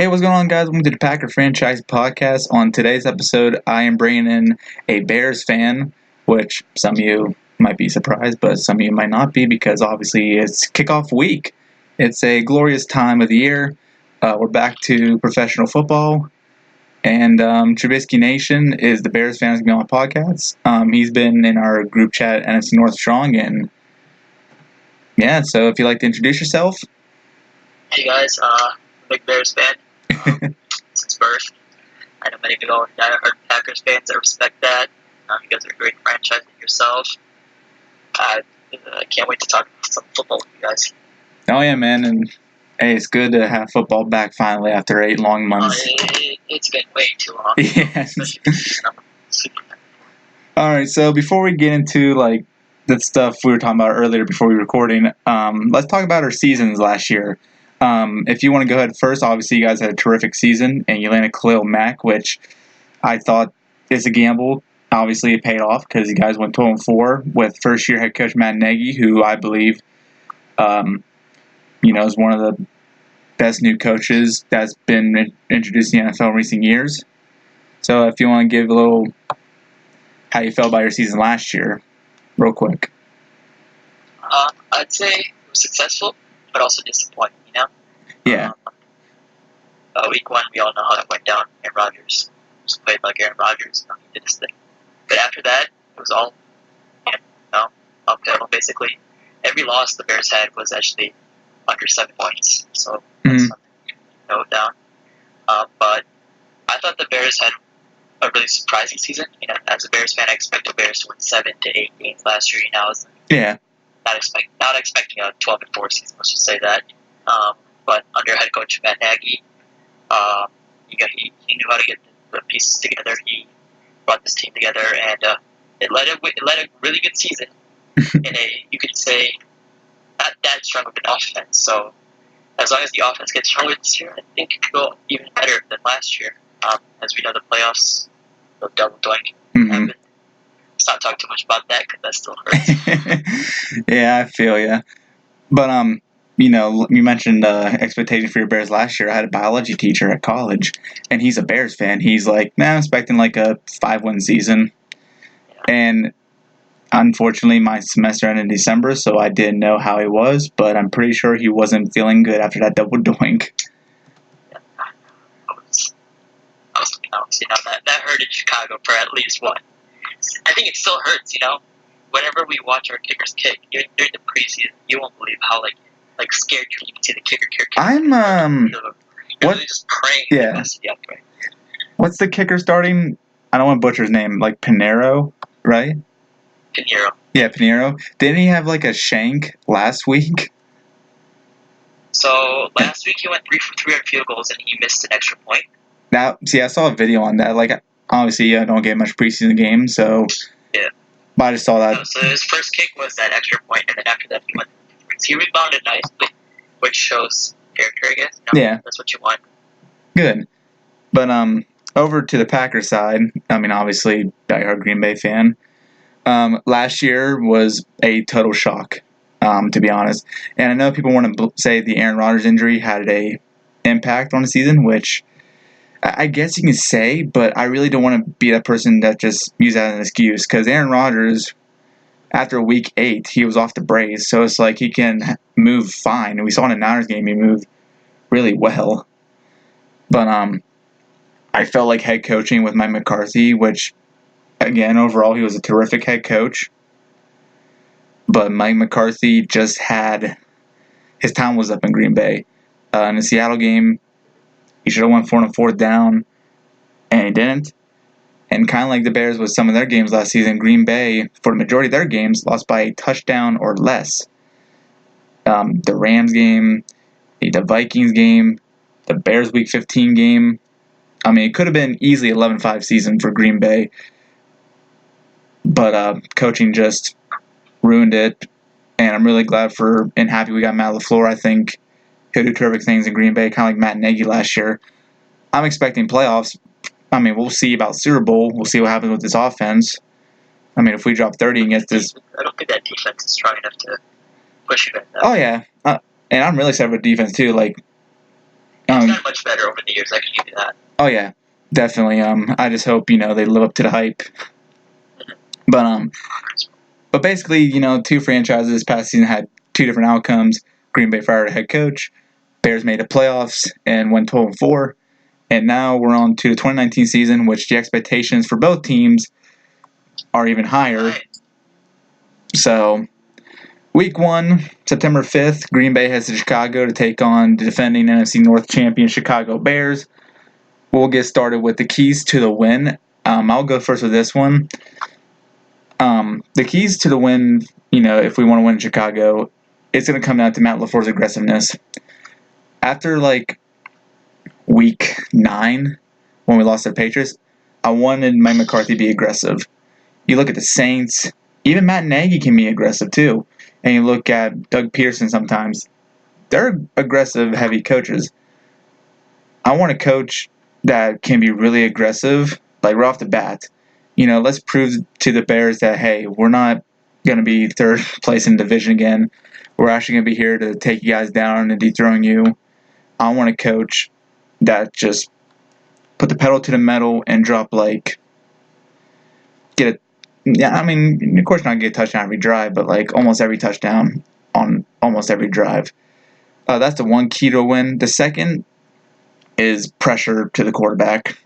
Hey, what's going on, guys? Welcome to the Packer Franchise Podcast. On today's episode, I am bringing in a Bears fan, which some of you might be surprised, but some of you might not be because obviously it's kickoff week. It's a glorious time of the year. We're back to professional football, and Trubiskynation is the Bears fan who's going to be on my podcast. He's been in our group chat, NFC North Strong, and yeah, so if you'd like to introduce yourself. Hey guys, big Bears fan since birth. I know many people are diehard Packers fans. I respect that. You guys are a great franchise yourself. I can't wait to talk some football with you guys. Oh yeah, man, and hey, it's good to have football back finally after 8 long months. It's been way too long. Yes. Super. All right, so before we get into like the stuff we were talking about earlier before we were recording, let's talk about our seasons last year. If you want to go ahead first, obviously you guys had a terrific season, and you landed Khalil Mack, which I thought is a gamble. Obviously, it paid off because you guys went 12-4 with first-year head coach Matt Nagy, who I believe, is one of the best new coaches that's been introduced in the NFL in recent years. So, if you want to give a little how you felt about your season last year, real quick. I'd say it was successful, but also disappointing. Yeah. Week 1, we all know how that went down. Aaron Rodgers was played like Aaron Rodgers. He did his thing. But after that, it was all uphill. Basically, every loss the Bears had was actually under 7 points. So that's something to note down. But I thought the Bears had a really surprising season. As a Bears fan, I expected the Bears to win 7 to 8 games last year. I was not expecting a 12-4 season. Let's just say that. But under head coach Matt Nagy, he knew how to get the pieces together. He brought this team together, and it led a really good season in you could say, not that strong of an offense. So as long as the offense gets stronger this year, I think it could go even better than last year. As we know, the playoffs, the double doink. Mm-hmm. Let's not talk too much about that because that still hurts. Yeah, I feel ya. But you mentioned expectations for your Bears last year. I had a biology teacher at college, and he's a Bears fan. He's like, I'm expecting like a 5-win season. And unfortunately, my semester ended in December, so I didn't know how he was, but I'm pretty sure he wasn't feeling good after that double doink. That hurt in Chicago for at least one. I think it still hurts, Whenever we watch our kickers kick, during the preseason, you won't believe how scared you can see the kicker kick. What? Just praying. Yeah. What's the kicker starting? I don't want to butcher his name. Like Pinheiro, right? Pinheiro. Yeah, Pinheiro. Didn't he have like a shank last week? So last week he went 3 for 3 on field goals and he missed an extra point. Now, see, I saw a video on that. Like, obviously, I don't get much preseason games, so yeah. But I just saw that. So his first kick was that extra point, and then after that he went. He rebounded nicely, which shows character, I guess. Yeah, that's what you want. Good, but over to the Packers side. I mean, obviously, diehard Green Bay fan. Last year was a total shock, to be honest. And I know people want to say the Aaron Rodgers injury had a impact on the season, which I guess you can say, but I really don't want to be that person that just use that as an excuse, because Aaron Rodgers, after week 8, he was off the brace, so it's like he can move fine. And we saw in the Niners game he moved really well. But I felt like head coaching with Mike McCarthy, which, again, overall he was a terrific head coach. But Mike McCarthy just had his time was up in Green Bay. In the Seattle game, he should have won 4 on 4th down, and he didn't. And kind of like the Bears with some of their games last season, Green Bay, for the majority of their games, lost by a touchdown or less. The Rams game, the Vikings game, the Bears Week 15 game. I mean, it could have been easily 11-5 season for Green Bay. But coaching just ruined it. And I'm really glad and happy we got Matt LaFleur. I think he'll do terrific things in Green Bay, kind of like Matt Nagy last year. I'm expecting playoffs. I mean, we'll see about Super Bowl. We'll see what happens with this offense. I mean, if we drop 30 against this... I don't think that defense is strong enough to push you back. Oh, yeah. And I'm really excited for defense, too. Like, it's kind of much better over the years. I can give you that. Oh yeah, definitely. I just hope they live up to the hype. But basically, two franchises this past season had two different outcomes. Green Bay fired a head coach. Bears made the playoffs and went 12-4. And now we're on to the 2019 season, which the expectations for both teams are even higher. Right. So, week 1, September 5th, Green Bay heads to Chicago to take on the defending NFC North champion Chicago Bears. We'll get started with the keys to the win. I'll go first with this one. The keys to the win, if we want to win in Chicago, it's going to come down to Matt LaFleur's aggressiveness. After, week 9, when we lost to the Patriots, I wanted Mike McCarthy to be aggressive. You look at the Saints, even Matt Nagy can be aggressive too. And you look at Doug Peterson sometimes. They're aggressive, heavy coaches. I want a coach that can be really aggressive, right off the bat. Let's prove to the Bears that, hey, we're not going to be third place in the division again. We're actually going to be here to take you guys down and dethrone you. I want a coach that just put the pedal to the metal and drop, get it. Yeah, I mean, of course not get a touchdown every drive, but, almost every touchdown on almost every drive. That's the one key to a win. The second is pressure to the quarterback.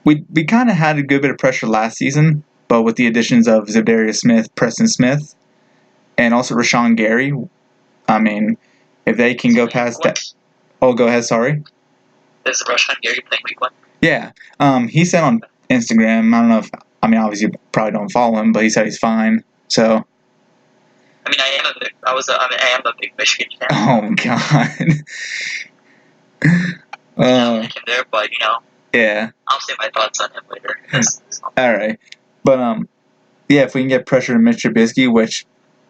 We kind of had a good bit of pressure last season, but with the additions of Zadarius Smith, Preston Smith, and also Rashawn Gary, I mean, if they can go past that. Oh, go ahead. Sorry. Is Rashawn Gary playing week 1? Yeah. He said on Instagram. I don't know if. I mean, obviously, you probably don't follow him, but he said he's fine. So. I mean, I am a big Michigan fan. Oh God. I like him there, but Yeah. I'll say my thoughts on him later. All right, but yeah, if we can get pressure to Mitch Trubisky, which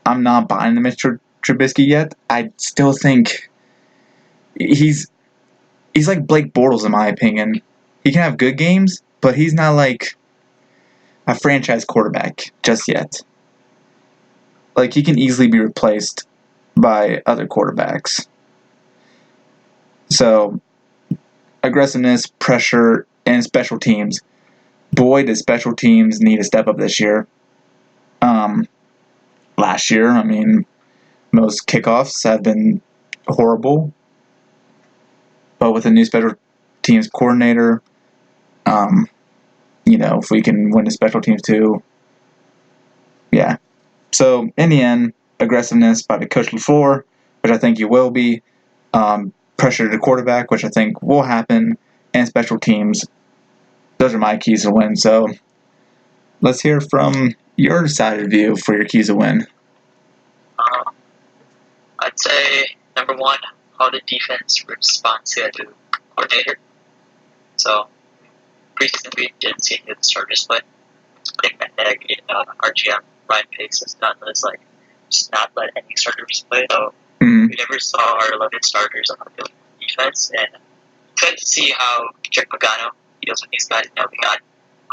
I'm not buying the Mitch Trubisky yet, I still think he's like Blake Bortles in my opinion. He can have good games, but he's not like a franchise quarterback just yet. He can easily be replaced by other quarterbacks. So, aggressiveness, pressure, and special teams. Boy, does special teams need to step up this year. Last year, I mean, most kickoffs have been horrible. But with a new special teams coordinator, if we can win the special teams too, yeah. So, in the end, aggressiveness by the coach LaFleur, which I think you will be, pressure to the quarterback, which I think will happen, and special teams. Those are my keys to win. So, let's hear from your side of the view for your keys to win. I'd say, number 1, how the defense responds to a new coordinator. So, preseason we didn't see any of the starters, but I think that Nagy, our GM, Ryan Pace, has done is just not let any starters play. So, we never saw our 11 starters on the defense, and excited to see how Chuck Pagano deals with these guys. We got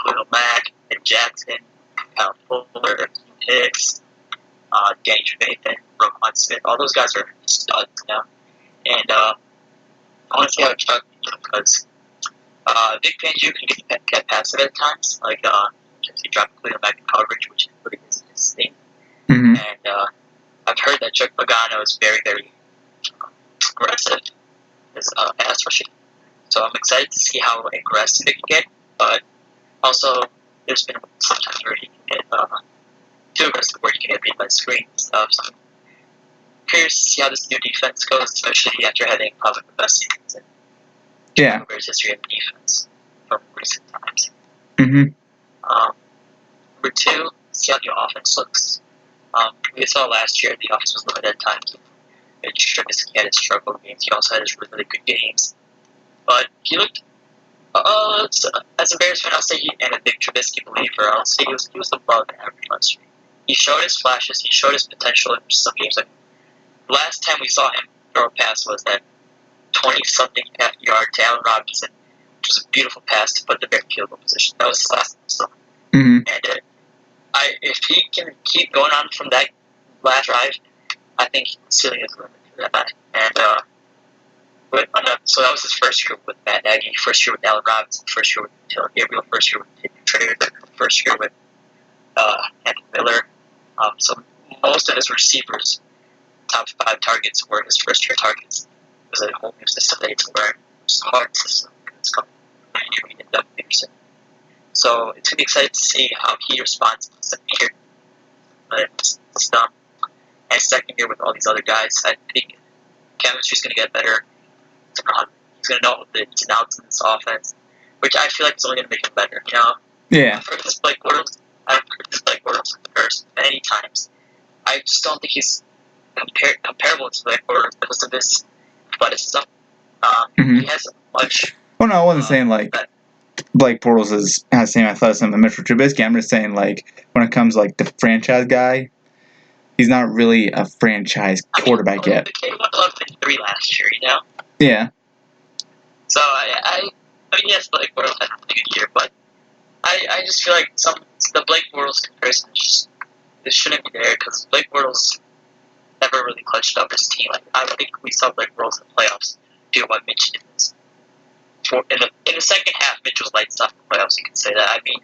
Khalil Mack and Jackson, Kyle Fuller, Hicks, Danny Trevathan, Roquan Smith. All those guys are studs now. And I want to see how Chuck deals because Vic Fangio can get passive at times. He dropped Khalil Mack in coverage, which really is his thing. Mm-hmm. And I've heard that Chuck Pagano is very, very aggressive as pass rushing. So I'm excited to see how aggressive it can get, but also there's been sometimes where he can get too aggressive, where he can get beat by screen and stuff. So I'm curious to see how this new defense goes, especially after having probably the best seasons in Bears history of defense from recent times. Mm-hmm. Number 2, see how the offense looks. We saw last year the offense was limited at times. Trubiskynation had his struggle games. He also had his really good games. But he looked, as a Bears fan, I'll say and a big Trubisky believer, I'll say he was above average last year. He showed his flashes. He showed his potential in some games. Last time we saw him throw a pass was that 20-something half-yard to Allen Robinson, which was a beautiful pass to put the Bears field goal position. That was his last time. Mm-hmm. And if he can keep going on from that last drive, I think the ceiling is limited for that. And on the So that was his first year with Matt Nagy, first year with Allen Robinson, first year with Taylor Gabriel, first year with Trader, first year with Anthony Miller. So most of his receivers, top 5 targets, were his first year targets. It was a whole new system they had to learn. It's a hard system. It's coming from Doug Peterson. So it's going to be exciting to see how he responds to the second year. And second year with all these other guys, I think chemistry's going to get better. He's going to know the ins and outs in this offense, which I feel like is only going to make him better. Yeah. I've heard this Blake Bortles comparison many times. I just don't think he's comparable to Blake Bortles because of his athleticism. He has much. Well, no, I wasn't saying like Blake Bortles has the same athleticism as Mitchell Trubisky. I'm just saying like when it comes like the franchise guy, he's not really a franchise quarterback yet. He won 11-3 last year, Yeah. So I mean, yes, Blake Bortles had a really good year, but I just feel like the Blake Bortles comparison it shouldn't be there because Blake Bortles never really clutched up his team. Like, I don't think we saw Blake Bortles in the playoffs do what Mitch did. In the second half, Mitch was lights off the playoffs. You can say that. I mean,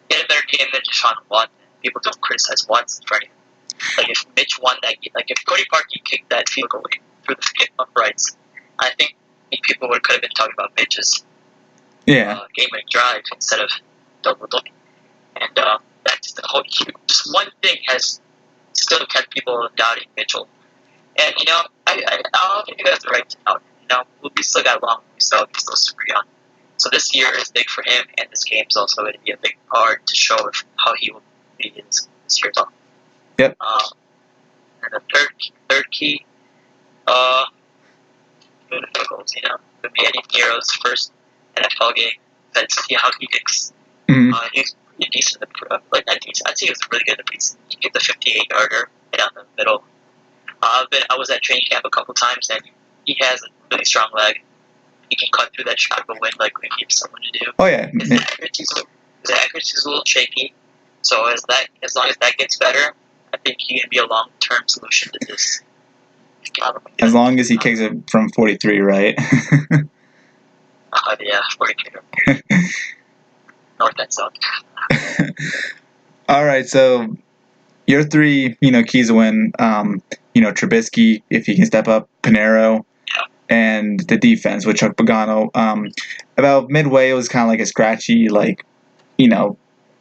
in a better game than Deshaun won, people don't criticize Watson for anything. Like if Mitch won that game, like if Cody Parkey kicked that field goal through the uprights, I think people could have been talking about Mitch's game-winning drive instead of double. And that's the whole just one thing has still kept people doubting Mitchell. And I'll give you guys the right to doubt. We still got long. We still super young. So this year is big for him, and this game is also going to be a big part to show how he will be in this year's off. Yep. And the third key, goals. Would be Eddie Guerrero's first NFL game. Let's see how he kicks. He's pretty decent. Not decent. I'd say he was really good in the preseason. He kicked the 58-yarder down the middle. I was at training camp a couple times, and he has a really strong leg. He can cut through that shot of a wind like we need someone to do. Oh yeah. His accuracy is a little shaky. So as long as that gets better, I think he can be a long-term solution to this. As long as he kicks it from 43, right? Yeah, 43. North and south. All right, so your 3, keys to win. Trubisky, if he can step up, Pinheiro, and the defense with Chuck Pagano. About midway, it was kind of like a scratchy, I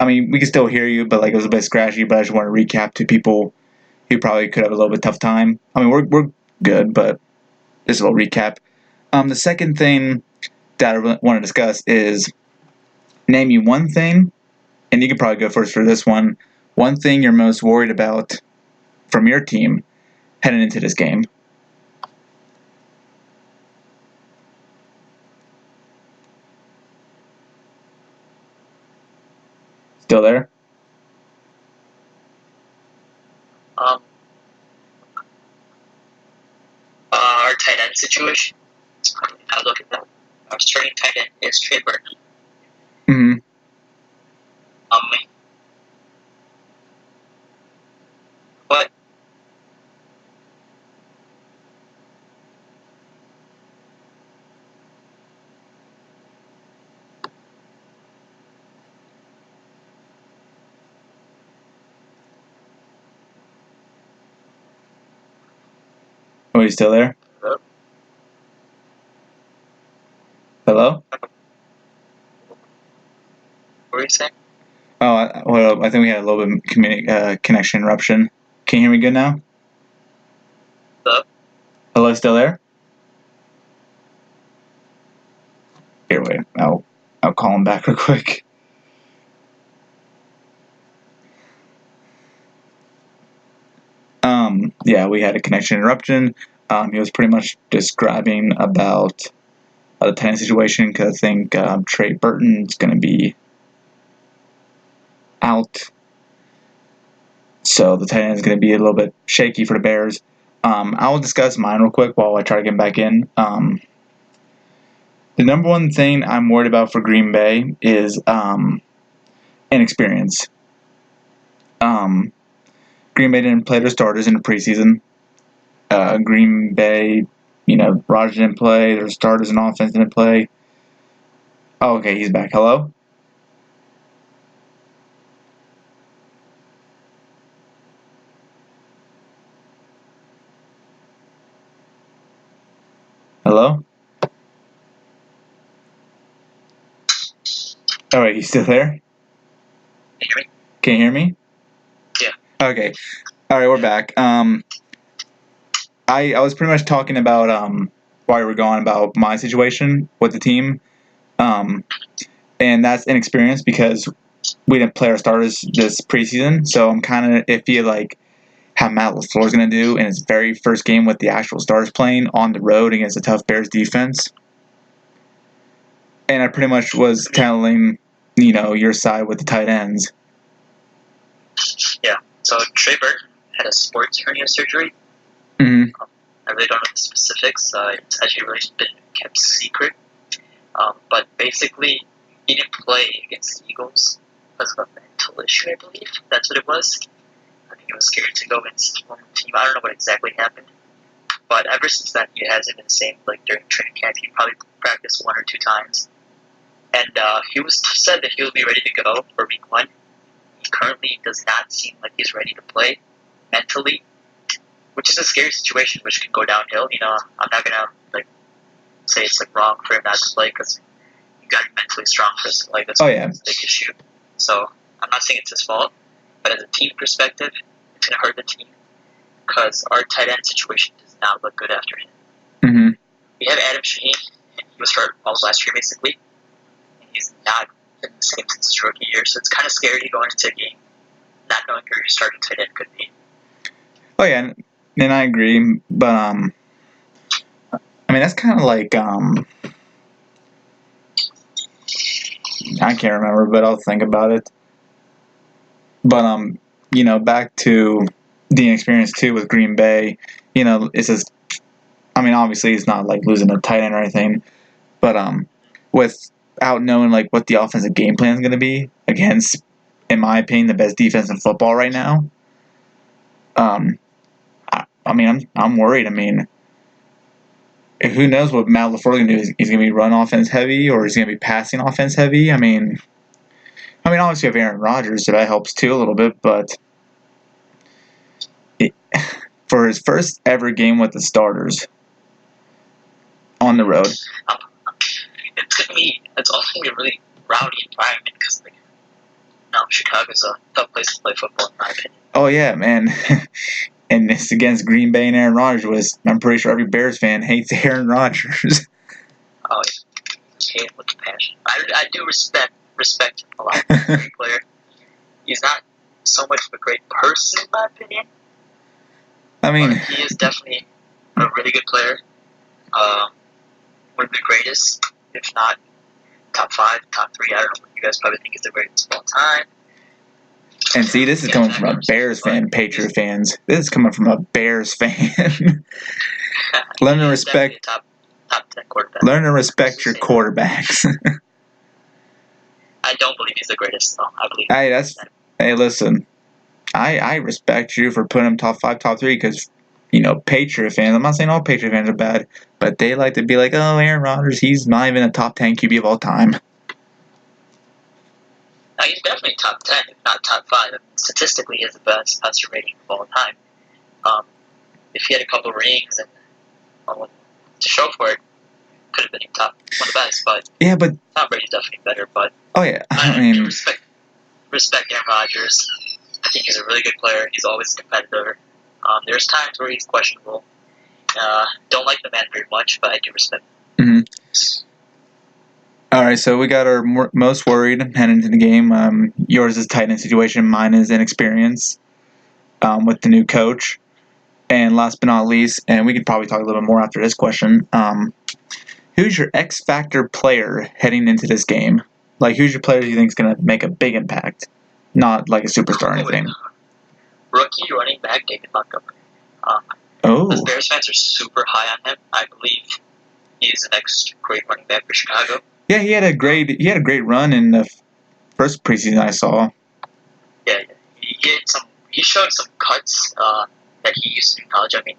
mean, we can still hear you, but it was a bit scratchy. But I just want to recap to people who probably could have a little bit tough time. I mean, we're good, but just a little recap. The second thing that I want to discuss is name me one thing, and you can probably go first for this one. One thing you're most worried about from your team heading into this game. Still there? Our tight end situation. I look at that. Our starting tight end is Trey Burton. Mm-hmm. But Are you still there? Hello? What were you saying? Oh, I think we had a little bit of connection interruption. Can you hear me good now? Hello? Hello, still there? Here, wait. I'll call him back real quick. Yeah, we had a connection interruption. He was pretty much describing about the tight end situation because I think Trey Burton's going to be out. So the tight end is going to be a little bit shaky for the Bears. I will discuss mine real quick while I try to get him back in. The number one thing I'm worried about for Green Bay is inexperience. Green Bay didn't play their starters in the preseason. Green Bay Raj didn't play. Their starters and offense didn't play. Oh, okay, he's back. Hello? Hello? All right, you still there? Can you hear me? Can you hear me? Yeah. Okay. All right, we're back. I was pretty much talking about why we were going about my situation with the team, and that's inexperience because we didn't play our starters this preseason. So I'm kind of iffy like how Matt LaFleur is going to do in his very first game with the actual stars playing on the road against a tough Bears defense. And I pretty much was telling your side with the tight ends. Yeah. So Trey Burton had a sports hernia surgery. Mm-hmm. I really don't know the specifics. It's actually really been kept secret. But basically, he didn't play against the Eagles because of a mental issue, I believe. That's what it was. I think he was scared to go against his former team. I don't know what exactly happened. But ever since then, he hasn't been the same. Like during training camp, he probably practiced 1 or 2 times. And he was said that he'll be ready to go for week 1. He currently does not seem like he's ready to play mentally, which is a scary situation, which can go downhill. I'm not gonna say it's wrong for him not to play because you got to be mentally strong for this. That's Oh, yeah. a big issue. So I'm not saying it's his fault, but as a team perspective, it's gonna hurt the team because our tight end situation does not look good after him. Mm-hmm. We have Adam Shaheen, and he was hurt all last year basically, and he's not been the same since his rookie year. So it's kind of scary to go into a game not knowing who your starting tight end could be. Oh yeah, and I agree, but I mean that's kind of like I can't remember, but I'll think about it. But back to the experience too with Green Bay. It's just, I mean, obviously it's not like losing a tight end or anything, but without knowing like what the offensive game plan is going to be against, in my opinion, the best defense in football right now. I mean, I'm worried. I mean, who knows what Matt LaFleur is going to do? He's going to be run offense heavy, or is he going to be passing offense heavy? I mean, obviously you have Aaron Rodgers, so that helps too a little bit. But for his first ever game with the starters on the road, it's also going to be a really rowdy environment because Chicago's a tough place to play football in my opinion. Oh yeah, man. And this against Green Bay and Aaron Rodgers I'm pretty sure every Bears fan hates Aaron Rodgers. Oh, yeah. Hate with passion. I do respect him a lot as a player. He's not so much of a great person, in my opinion. I mean, but he is definitely a really good player. One of the greatest, if not top 5, top 3. I don't know what you guys probably think is the greatest of all time. And see, this is coming from a Bears fan, Patriot fans. This is coming from a Bears fan. Learn to respect. Top 10 quarterback. Learn to respect your quarterbacks. I don't believe he's the greatest, though. I believe. Hey, listen. I respect you for putting him top 5, top 3 because, Patriot fans. I'm not saying all Patriot fans are bad, but they like to be like, oh, Aaron Rodgers, he's not even a top 10 QB of all time. Now, he's definitely top 10, if not top 5. I mean, statistically, he has the best passer rating of all time. If he had a couple rings and to show for it, could have been one of the best. But yeah, but Tom Brady's definitely better. But oh yeah, I mean, respect Aaron Rodgers. I think he's a really good player. He's always a competitor. There's times where he's questionable. Don't like the man very much, but I do respect him. Mm-hmm. All right, so we got our most worried heading into the game. Yours is tight end situation. Mine is inexperience with the new coach. And last but not least, and we could probably talk a little bit more after this question, who's your X factor player heading into this game? Like, who's your player you think is going to make a big impact? Not like a superstar or anything. Rookie running back David Montgomery. The Bears fans are super high on him. I believe he is the next great running back for Chicago. Yeah, he had a great run in the first preseason I saw. Yeah, he showed some cuts that he used to do in college. I mean,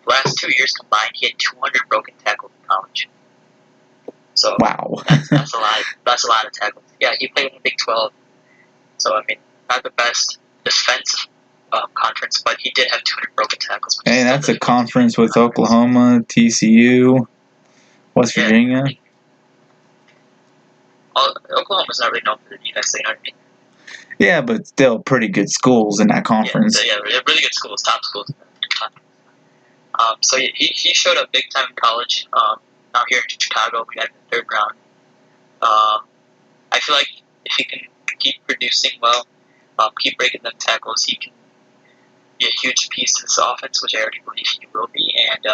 last 2 years combined, he had 200 broken tackles in college. So wow. that's a lot. That's a lot of tackles. Yeah, he played in the Big 12. So I mean, not the best defensive conference, but he did have 200 broken tackles. Hey, that's a conference with Oklahoma, TCU, West Virginia. Oklahoma's not really known for the defense, you know what I mean? Yeah, but still pretty good schools in that conference. Yeah, they're really good schools, top schools. So he showed up big time in college. Now here in Chicago, we got in the third round. I feel like if he can keep producing well, keep breaking them tackles, he can be a huge piece to this offense, which I already believe he will be. And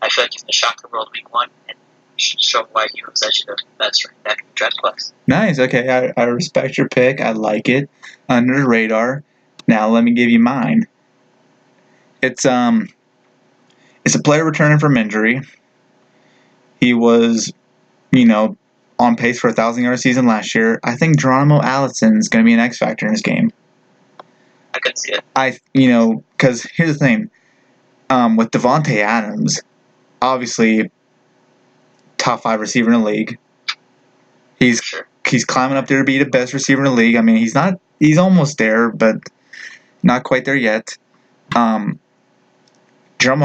I feel like he's going to shock the world week 1 and show why he was actually the best running back in the draft class. Nice. Okay, I respect your pick. I like it. Under the radar. Now let me give you mine. It's a player returning from injury. He was, on pace for a 1,000-yard season last year. I think Geronimo Allison's going to be an X factor in this game. I could see it. Because here's the thing. With Devontae Adams, obviously top 5 receiver in the league. He's climbing up there to be the best receiver in the league. I mean, he's almost there, but not quite there yet. Geronimo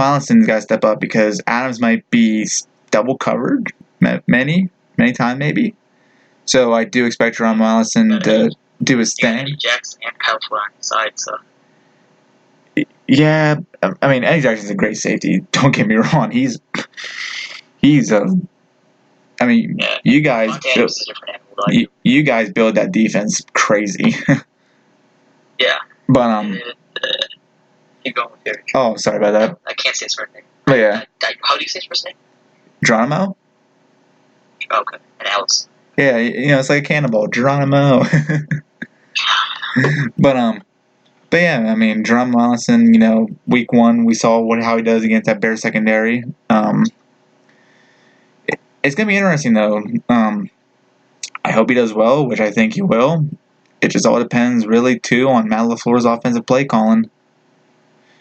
Allison's got to step up because Adams might be double covered many times maybe. So I do expect Geronimo Allison to do his thing. Eddie Jackson and Kyle Fuller on the side, so. Yeah, I mean, Eddie Jackson's a great safety. Don't get me wrong. He's a. I mean, yeah, you guys you guys build that defense crazy. Yeah. But keep going with Derek. Oh, sorry about that. I can't say his first name. But yeah. How do you say his first name? Geronimo. Okay, and Alice. Yeah, it's like a cannibal, Geronimo. But yeah, I mean, Geronimo Allison, week 1, we saw how he does against that Bears secondary. It's going to be interesting, though. I hope he does well, which I think he will. It just all depends, really, too, on Matt LaFleur's offensive play calling.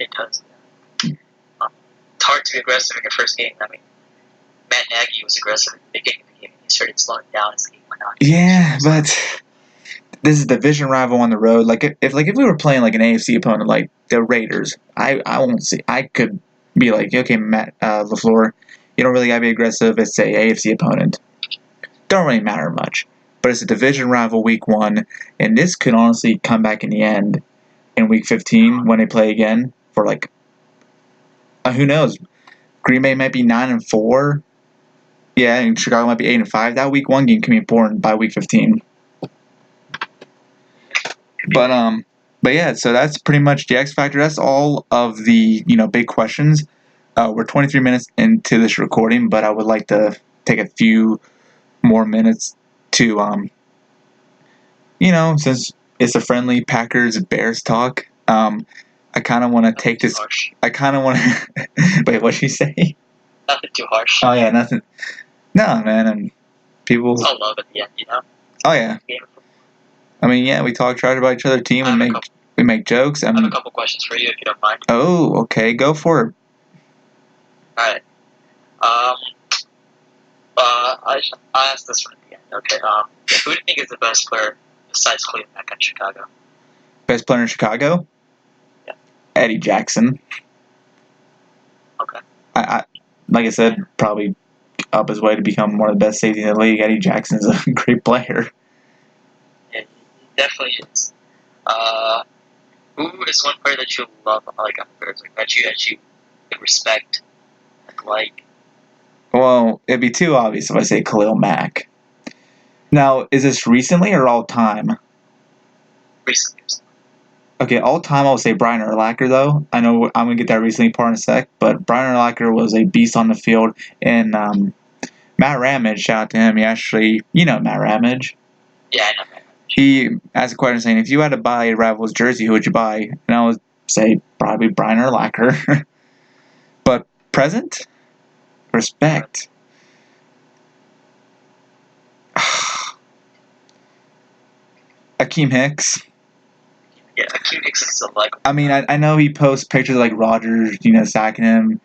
It does. It's hard to be aggressive in your first game. I mean, Matt Nagy was aggressive at the beginning of the game. He started slowing down as the game went on. Yeah, but this is a division rival on the road. Like if we were playing like an AFC opponent, like the Raiders, I won't see. I could be like, okay, Matt LaFleur, you don't really gotta be aggressive. It's a AFC opponent. Don't really matter much. But it's a division rival week 1, and this could honestly come back in the end in week 15 when they play again for like. Who knows? Green Bay might be 9-4. Yeah, and Chicago might be 8-5. That week 1 game can be important by week 15. But yeah, so that's pretty much the X Factor. That's all of the big questions. We're 23 minutes into this recording, but I would like to take a few more minutes to since it's a friendly Packers Bears talk. I kind of want to take this. Harsh. I kind of want to. Wait, what'd you say? Nothing too harsh. Oh yeah, nothing. No, man, and people. It's all love at the end, Oh yeah. I mean, yeah, we talk trash about each other's team and we make jokes. I have a couple questions for you if you don't mind. Oh, okay, go for it. All right. I'll ask this one at the end. Okay. Who do you think is the best player besides Cleveland back in Chicago? Best player in Chicago? Yeah. Eddie Jackson. Okay. I like I said, probably up his way to become one of the best safeties in the league. Eddie Jackson's a great player. Yeah, he definitely is. Who is one player that you love, like on the Bears, like that you respect, like? Well, it'd be too obvious if I say Khalil Mack. Now, is this recently or all time? Recently. Okay, all time I'll say Brian Urlacher, though. I know I'm going to get that recently part in a sec, but Brian Urlacher was a beast on the field. And Matt Ramage, shout out to him. He actually, Matt Ramage. Yeah, I know Matt. He asked a question saying, if you had to buy a Rivals jersey, who would you buy? And I would say probably Brian Urlacher. But present? Respect. Akeem Hicks. Yeah, Akeem Hicks is so likable. I mean, I know he posts pictures of, like, Rodgers, sacking him.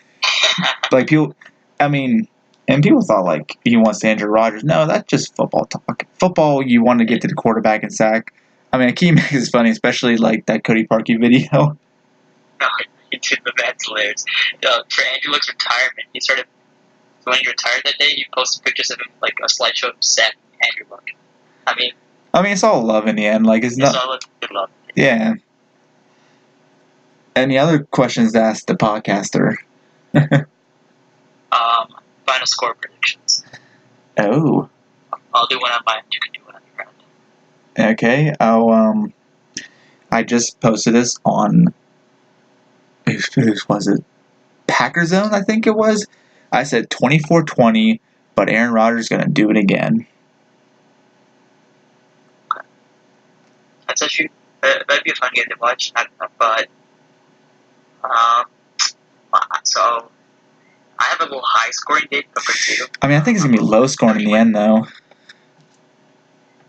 Like, people, I mean, and people thought, like, he wants to injure Rodgers. No, that's just football talk. Football, you want to get to the quarterback and sack. I mean, Akeem Hicks is funny, especially, like, that Cody Parkey video. No, the man's hilarious. For Andrew Luck's retirement, he started, when he retired that day, he posted pictures of him, like a slideshow of Seth Andrew Luck. I mean, it's all love in the end. Like, it's not. all good love. Yeah. Any other questions to ask the podcaster? Final score predictions. Oh. I'll do one on mine. You can do one on your end. Okay. I just posted this on. Who was it? Packer Zone, I think it was. I said 24-20, but Aaron Rodgers is going to do it again. Okay. That's actually that'd be a fun game to watch. But so I have a little high scoring date for two. I mean, I think it's going to be low scoring in the end, though.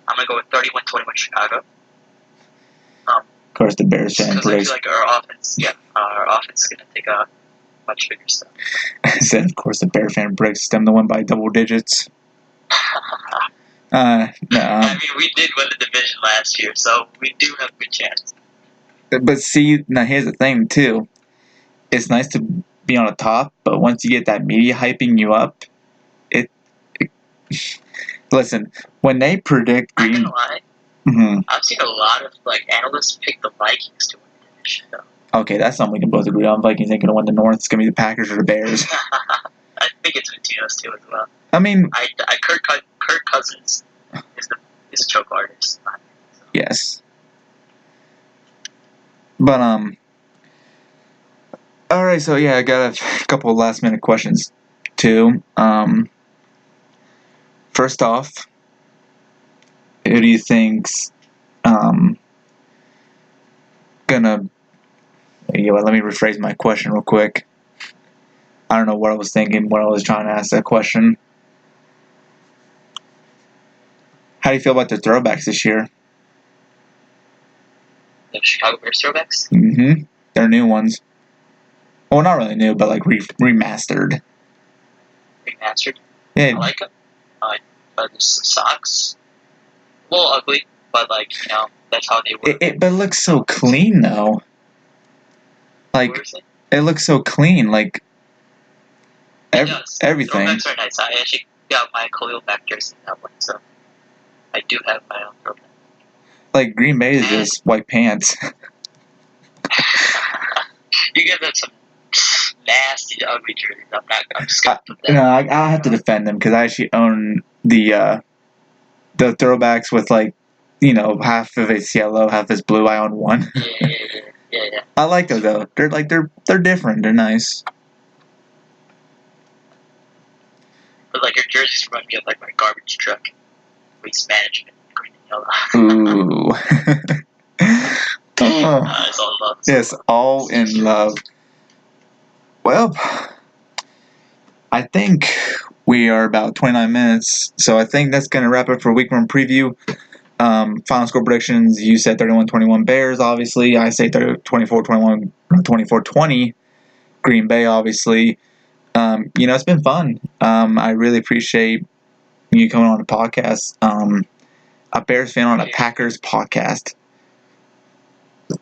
I'm going to go with 31-21 Chicago. Of course, the Bears fan because I feel like our offense is going to take a much bigger step. I said, of course, the Bear fan breaks them to win by double digits. No. I mean, we did win the division last year, so we do have a good chance. But see, now here's the thing, too. It's nice to be on the top, but once you get that media hyping you up, listen, when they predict Green... I'm not gonna lie. Mm-hmm. I've seen a lot of analysts pick the Vikings to win the division, though. Okay, that's something we can both agree on. Vikings ain't going to win the North. It's going to be the Packers or the Bears. I think it's between those two as well. I mean... Kirk Cousins is a choke artist. So. Yes. But, alright, so yeah, I got a couple of last minute questions, too. First off, who do you think's, gonna... Yeah, well, let me rephrase my question real quick. I don't know what I was thinking when I was trying to ask that question. How do you feel about the throwbacks this year? The Chicago Bears throwbacks? Mm-hmm. They're new ones. Well, not really new, but like remastered. Remastered? Yeah. I like them. But the socks, a little ugly, but that's how they work. But it looks so clean, though. Like, it looks so clean. Like, everything. Throwbacks are nice. I actually got my Khalil Mack jersey in that one, so I do have my own throwback. Like, Green Bay is just white pants. You give them some nasty, ugly jerseys. I'm just gonna put that. No, I'll have to defend them because I actually own the throwbacks with half of it's yellow, half is blue. I own one. Yeah. I like those though. They're different. They're nice. But your jerseys remind me of my garbage truck, waste management, green and yellow. Ooh. It's all in love. Yes, all in love. Well, I think we are about 29 minutes, so I think that's going to wrap it for Week 1 preview. Final score predictions, you said 31-21 Bears, obviously. I say 24-21, 24-20 Green Bay, obviously. It's been fun. I really appreciate you coming on the podcast. A Bears fan on a Packers podcast.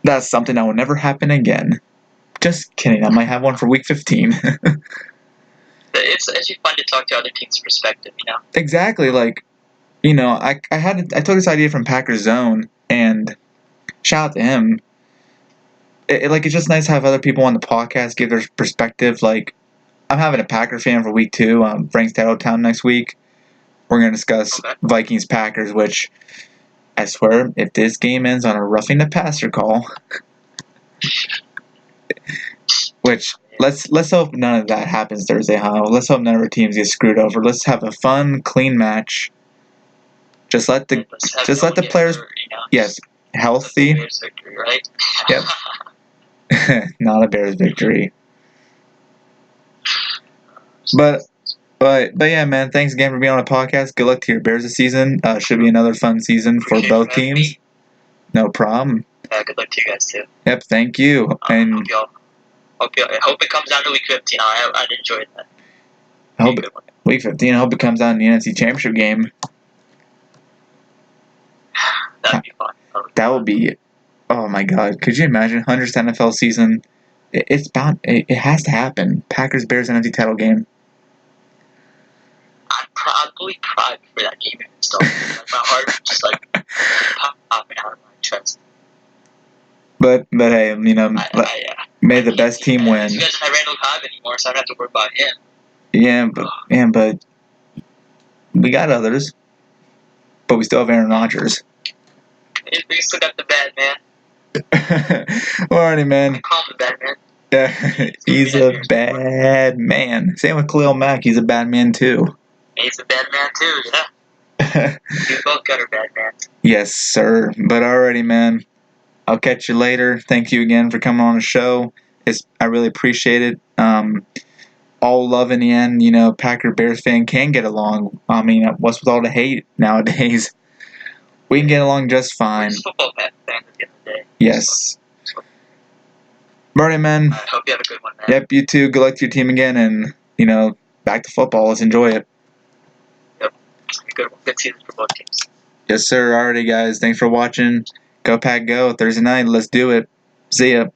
That's something that will never happen again. Just kidding. I might have one for Week 15. It's actually fun to talk to other teams' perspective, Exactly. I took this idea from Packer Zone, and shout out to him. It's just nice to have other people on the podcast give their perspective. Like, I'm having a Packer fan for Week 2. Frank's Tattletowne next week. We're going to discuss Vikings Packers, which I swear, if this game ends on a roughing the passer call, which let's hope none of that happens Thursday, huh? Let's hope none of our teams get screwed over. Let's have a fun, clean match. Just let the players, yes, healthy. Bears victory, right? Yep. Not a Bears victory. But yeah, man. Thanks again for being on the podcast. Good luck to your Bears this season. Should be another fun season for both teams. No problem. Good luck to you guys too. Yep, thank you. And I hope it comes down to week 15. I'd enjoy that. I hope week 15. I hope it comes down to the NFC Championship game. That'd be fun. That would be. Oh my God! Could you imagine 100th NFL season? It's bound. It has to happen. Packers Bears NFC title game. I'd probably cry for that game and stuff. Like my heart would just like popping out of my chest. But hey, you know, may the best team win. You guys don't have Randall Cobb anymore, so I don't have to worry about him. Yeah, but we got others. But we still have Aaron Rodgers. We still got the bad man. Alrighty, man. I call him the bad man. Yeah, he's a bad man. Same with Khalil Mack. He's a bad man too. He's a bad man too. Yeah. We both got our bad man. Yes, sir. But alrighty, man. I'll catch you later. Thank you again for coming on the show. I really appreciate it. All love in the end. You know, Packer Bears fan can get along. I mean, what's with all the hate nowadays? We can get along just fine. We're just football fans at the end of the day. Yes. Alrighty, man. I hope you have a good one, man. Yep, you too. Good luck to your team again, and you know, back to football. Let's enjoy it. Yep. Good season for both teams. Yes, sir. Alrighty, guys. Thanks for watching. Go Pack Go. Thursday night. Let's do it. See ya.